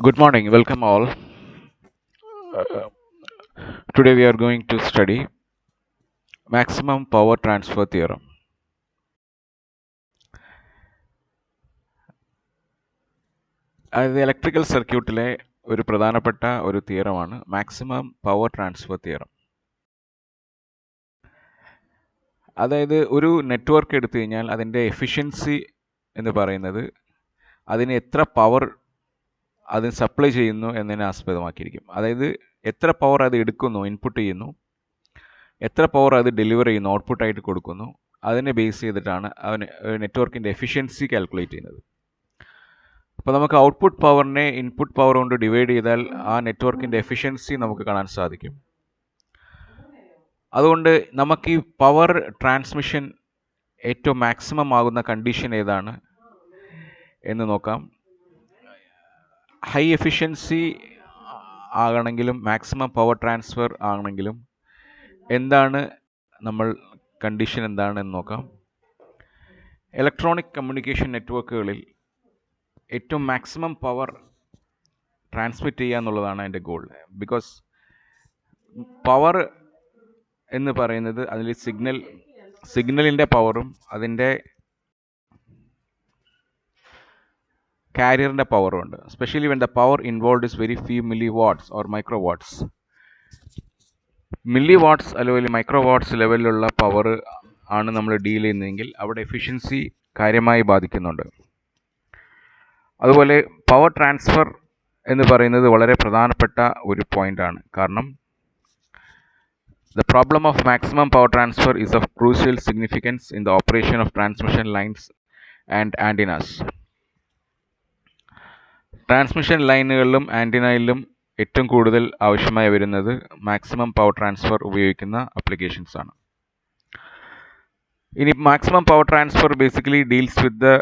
Good morning, welcome all. Uh, Today we are going to study maximum power transfer theorem. അത് electrical സർക്യൂട്ടിലെ ഒരു പ്രധാനപ്പെട്ട ഒരു തിയറമാണ് maximum power transfer theorem. അതായത് ഒരു നെറ്റ്വർക്ക് എടുത്തു കഴിഞ്ഞാൽ അതിൻ്റെ എഫിഷ്യൻസി എന്ന് പറയുന്നത് അതിന് എത്ര പവർ അതിന് സപ്ലൈ ചെയ്യുന്നു എന്നതിനെ ആസ്പദമാക്കിയിരിക്കും. അതായത് എത്ര പവർ അത് എടുക്കുന്നു, ഇൻപുട്ട് ചെയ്യുന്നു, എത്ര പവർ അത് ഡെലിവർ ചെയ്യുന്നു, ഔട്ട്പുട്ടായിട്ട് കൊടുക്കുന്നു, അതിനെ ബേസ് ചെയ്തിട്ടാണ് അവന് നെറ്റ്വർക്കിൻ്റെ എഫിഷ്യൻസി കാൽക്കുലേറ്റ് ചെയ്യുന്നത്. അപ്പോൾ നമുക്ക് ഔട്ട്പുട്ട് പവറിനെ ഇൻപുട്ട് പവർ കൊണ്ട് ഡിവൈഡ് ചെയ്താൽ ആ നെറ്റ്വർക്കിൻ്റെ എഫിഷ്യൻസി നമുക്ക് കാണാൻ സാധിക്കും. അതുകൊണ്ട് നമുക്ക് ഈ പവർ ട്രാൻസ്മിഷൻ ഏറ്റവും മാക്സിമം ആകുന്ന കണ്ടീഷൻ ഏതാണ് എന്ന് നോക്കാം. ഹൈ എഫിഷ്യൻസി ആകണമെങ്കിലും മാക്സിമം പവർ ട്രാൻസ്ഫർ ആകണമെങ്കിലും എന്താണ് നമ്മൾ കണ്ടീഷൻ എന്താണെന്ന് നോക്കാം. ഇലക്ട്രോണിക് കമ്മ്യൂണിക്കേഷൻ നെറ്റ്വർക്കുകളിൽ ഏറ്റവും മാക്സിമം പവർ ട്രാൻസ്മിറ്റ് ചെയ്യുക എന്നുള്ളതാണ് എൻ്റെ ഗോൾ. ബിക്കോസ് പവർ എന്ന് പറയുന്നത് അതിൽ സിഗ്നലിൻ്റെ പവറും അതിൻ്റെ കാരിയറിൻ്റെ പവറും ഉണ്ട്. Specially when the power involve is very few milli watts or micro watts. Milli watts അല്ലെങ്കിൽ മൈക്രോ വാട്ട്സ് ലെവലിലുള്ള പവർ ആണ് നമ്മൾ ഡീൽ ചെയ്യുന്നതെങ്കിൽ അവിടെ എഫിഷ്യൻസി കാര്യമായി ബാധിക്കുന്നുണ്ട്. അതുപോലെ പവർ ട്രാൻസ്ഫർ എന്ന് പറയുന്നത് വളരെ പ്രധാനപ്പെട്ട ഒരു പോയിൻ്റാണ്. കാരണം the problem of maximum power transfer is of crucial significance in the operation of transmission lines and antennas. Transmission ലൈനുകളിലും ആൻറ്റിനയിലും ഏറ്റവും കൂടുതൽ ആവശ്യമായി വരുന്നത് മാക്സിമം പവർ ട്രാൻസ്ഫർ ഉപയോഗിക്കുന്ന അപ്ലിക്കേഷൻസ് ആണ്. ഇനി maximum power transfer basically deals with the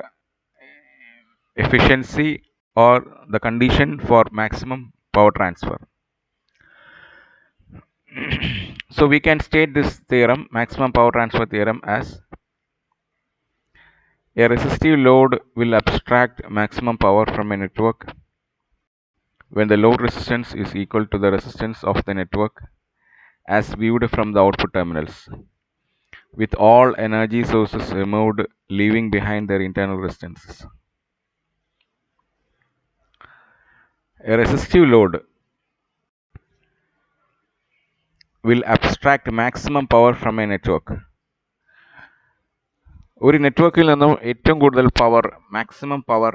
efficiency or the condition for maximum power transfer. So we can state this theorem, maximum power transfer theorem, as a resistive load will abstract maximum power from a network when the load resistance is equal to the resistance of the network as viewed from the output terminals, with all energy sources removed, leaving behind their internal resistances. A resistive load will abstract maximum power from a network. ഒരു നെറ്റ്വർക്കിൽ നിന്നും ഏറ്റവും കൂടുതൽ power, maximum power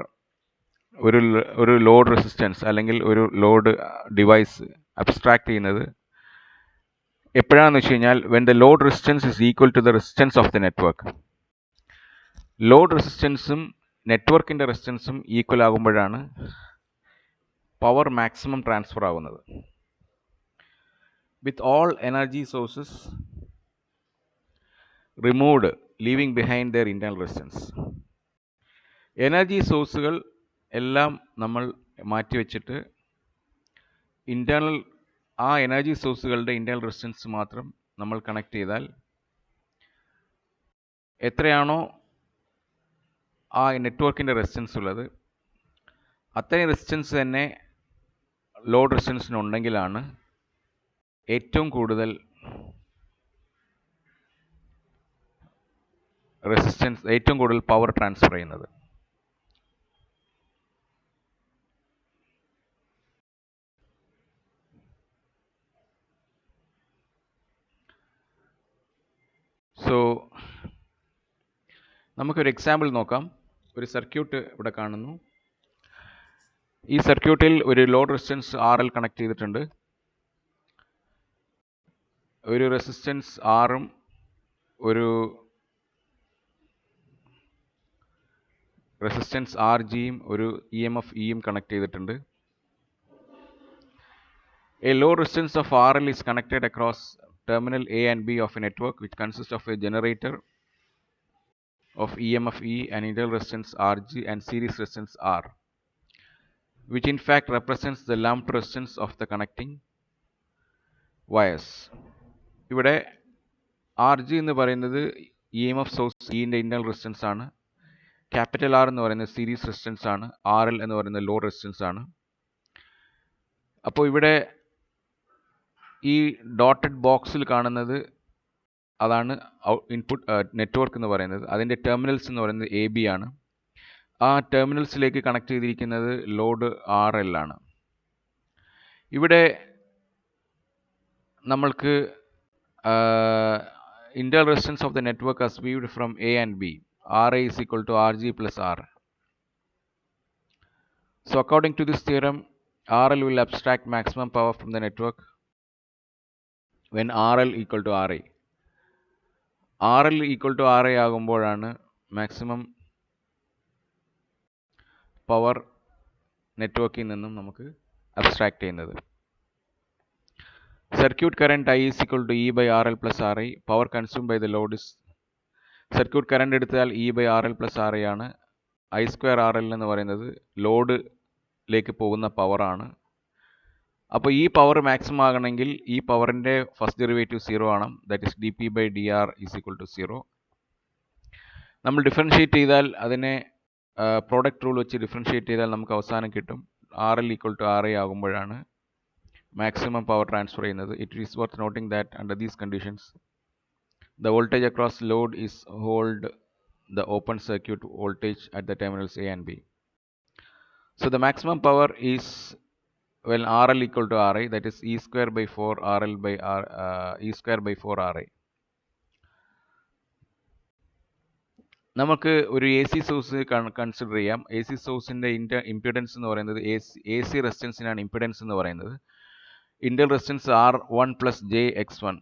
ഒരു load resistance അല്ലെങ്കിൽ ഒരു load device abstract ചെയ്യുന്നത് എപ്പോഴാണെന്ന് വെച്ച് കഴിഞ്ഞാൽ when the load resistance is equal to the resistance of the network. Load റെസിസ്റ്റൻസും നെറ്റ്വർക്കിൻ്റെ റെസിസ്റ്റൻസും ഈക്വൽ ആകുമ്പോഴാണ് പവർ മാക്സിമം ട്രാൻസ്ഫർ ആകുന്നത്. with all energy sources removed, leaving behind their internal resistance. Energy സോഴ്സുകൾ എല്ലാം നമ്മൾ മാറ്റിവെച്ചിട്ട് ആ എനർജി സോഴ്സുകളുടെ ഇൻറ്റേർണൽ റെസിസ്റ്റൻസ് മാത്രം നമ്മൾ കണക്ട് ചെയ്താൽ എത്രയാണോ ആ നെറ്റ്വർക്കിൻ്റെ റെസിസ്റ്റൻസ് ഉള്ളത് അത്രയും റെസിസ്റ്റൻസ് തന്നെ ലോഡ് റെസിസ്റ്റൻസിനുണ്ടെങ്കിലാണ് ഏറ്റവും കൂടുതൽ പവർ ട്രാൻസ്ഫർ ചെയ്യുന്നത്. സോ നമുക്കൊരു എക്സാമ്പിൾ നോക്കാം. ഒരു സർക്യൂട്ട് ഇവിടെ കാണുന്നു. ഈ സർക്യൂട്ടിൽ ഒരു ലോഡ് റെസിസ്റ്റൻസ് RL കണക്ട് ചെയ്തിട്ടുണ്ട്. ഒരു റെസിസ്റ്റൻസ് ആറും ഒരു റെസിസ്റ്റൻസ് RGയും ഒരു EMF Eയും കണക്ട് ചെയ്തിട്ടുണ്ട്. A load resistance of RL is connected across terminal A and B of a network which consists of a generator of EMF E and internal resistance RG and series resistance R, which in fact represents the lumped resistance of the connecting wires. ഇവിടെ RG എന്ന് പറയുന്നത് EMF source ഇൻ്റെ internal resistance ആണ്. Capital R എന്ന് പറയുന്നത് series resistance ആണ്. RL എന്ന് പറയുന്നത് ലോഡ് റെസിസ്റ്റൻസ് ആണ്. അപ്പോൾ ഇവിടെ ഈ ഡോട്ടഡ് ബോക്സിൽ കാണുന്നത് അതാണ് ഇൻപുട്ട് നെറ്റ്വർക്ക് എന്ന് പറയുന്നത്. അതിൻ്റെ ടെർമിനൽസ് എന്ന് പറയുന്നത് AB ആണ്. ആ ടെർമിനൽസിലേക്ക് കണക്ട് ചെയ്തിരിക്കുന്നത് ലോഡ് RL ആണ്. ഇവിടെ നമ്മൾക്ക് internal resistance of the network as viewed from A and B. RA is equal to RG plus R. So according to this theorem, RL will abstract maximum power from the network when RL equal to RA. RL equal to RA ആകുമ്പോഴാണ് maximum power നെറ്റ്വർക്കിൽ നിന്നും നമുക്ക് abstract ചെയ്യുന്നത്. Circuit current I is equal to E by RL plus RI. Power consumed by the load is circuit current എടുത്താൽ E by RL plus RI ആണ്. I square RL എന്ന് പറയുന്നത് ലോഡിലേക്ക് പോകുന്ന പവറാണ്. അപ്പോൾ ഈ പവർ മാക്സിമം ആകണമെങ്കിൽ ഈ പവറിൻ്റെ ഫസ്റ്റ് ഡെറിവേറ്റീവ് 0 ആണ്. That is dP by dR is equal to 0. നമ്മൾ ഡിഫറൻഷ്യേറ്റ് ചെയ്താൽ അതിനെ പ്രോഡക്റ്റ് റൂൾ വെച്ച് ഡിഫറൻഷ്യേറ്റ് ചെയ്താൽ നമുക്ക് അവസാനം കിട്ടും RL ഈക്വൽ ടു RI ആകുമ്പോഴാണ് maximum power transfer ചെയ്യുന്നത്. It is worth noting that under these conditions the voltage across load is hold the open circuit voltage at the terminals A and B. So the maximum power is when RL equal to RI, that is E square by 4 RL by E square by 4 RI. നമുക്ക് ഒരു AC source consider ചെയ്യാം. AC സോഴ്സിൻ്റെ impedance എന്ന് പറയുന്നത് AC റെസിസ്റ്റൻസിനാണ് impedance എന്ന് പറയുന്നത്. Internal resistance R1 plus JX1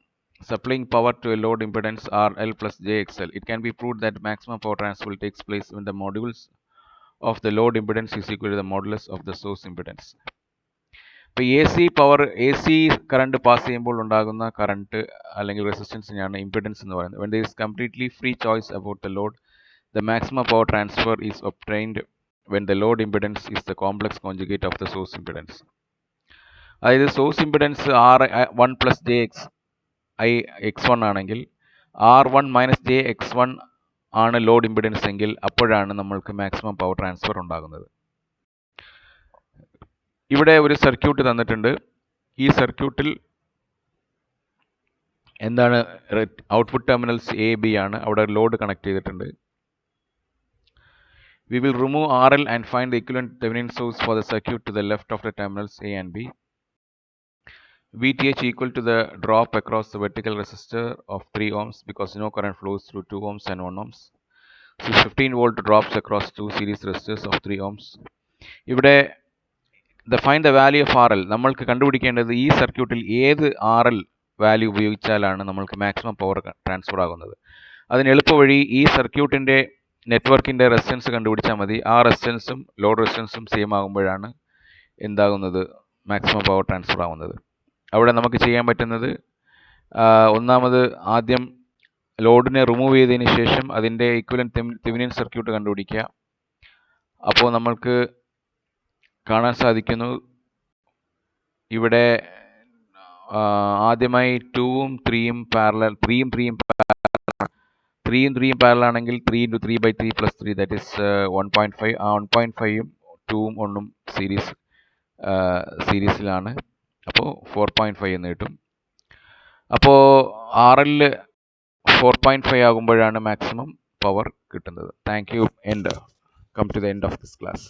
supplying power to a load impedance RL plus JXL. It can be proved that maximum power transfer takes place when the modulus of the load impedance is equal to the modulus of the source impedance. ഇപ്പോൾ AC current pass ചെയ്യുമ്പോൾ ഉണ്ടാകുന്ന current അല്ലെങ്കിൽ റെസിസ്റ്റൻസിനെയാണ് impedance എന്ന് പറയുന്നത്. When there is completely free choice about the load, the maximum power transfer is obtained when the load impedance is the complex conjugate of the source impedance. അതായത് source impedance R1 plus JX1 ആണെങ്കിൽ R1 minus JX1 ആണ് load impedance എങ്കിൽ അപ്പോഴാണ് നമ്മൾക്ക് maximum power transfer ഉണ്ടാകുന്നത്. ഇവിടെ ഒരു circuit തന്നിട്ടുണ്ട്. ഈ സർക്യൂട്ടിൽ എന്താണ് ഔട്ട്പുട്ട് ടെർമിനൽസ് AB ആണ്. അവിടെ ലോഡ് കണക്ട് ചെയ്തിട്ടുണ്ട്. We will remove RL and find the equivalent Thevenin source for the circuit to the left of the terminals A and B. VTH equal to the drop across the vertical resistor of 3 ohms because no current flows through 2 ohms and 1 ohms. So 15 volt drops across two series resistors of 3 ohms. ഇവിടെ find the value of RL. നമ്മൾക്ക് കണ്ടുപിടിക്കേണ്ടത് ഈ സർക്യൂട്ടിൽ ഏത് RL value ഉപയോഗിച്ചാലാണ് നമ്മൾക്ക് maximum power transfer ആകുന്നത്. അതിന് എളുപ്പവഴി ഈ സർക്യൂട്ടിൻ്റെ നെറ്റ്വർക്കിൻ്റെ റെസിസ്റ്റൻസ് കണ്ടുപിടിച്ചാൽ മതി. ആ റെസിസ്റ്റൻസും ലോഡ് റെസിസ്റ്റൻസും സെയിം ആകുമ്പോഴാണ് എന്താകുന്നത് മാക്സിമം പവർ ട്രാൻസ്ഫർ ആകുന്നത്. അവിടെ നമുക്ക് ചെയ്യാൻ പറ്റുന്നത് ഒന്നാമത് ആദ്യം ലോഡിനെ റിമൂവ് ചെയ്തതിന് ശേഷം അതിൻ്റെ ഇക്വലന്റ് തെവെനിൻ സർക്യൂട്ട് കണ്ടുപിടിക്കുക. അപ്പോൾ നമ്മൾക്ക് കാണാൻ സാധിക്കുന്നു ഇവിടെ ആദ്യമായി 2ഉം 3യും പാരലൽ 3യും പാരലൽ ആണെങ്കിൽ 3 × 3/3 + 3 ദാറ്റ് ഈസ് 1.5. ആ 1.5ഉം 2ഉം 1ഉം സീരീസിലാണ്. അപ്പോൾ 4.5 എന്ന് കിട്ടും. അപ്പോൾ RL 4.5 ആകുമ്പോഴാണ് മാക്സിമം പവർ കിട്ടുന്നത്. Thank you. Come to the end of this class.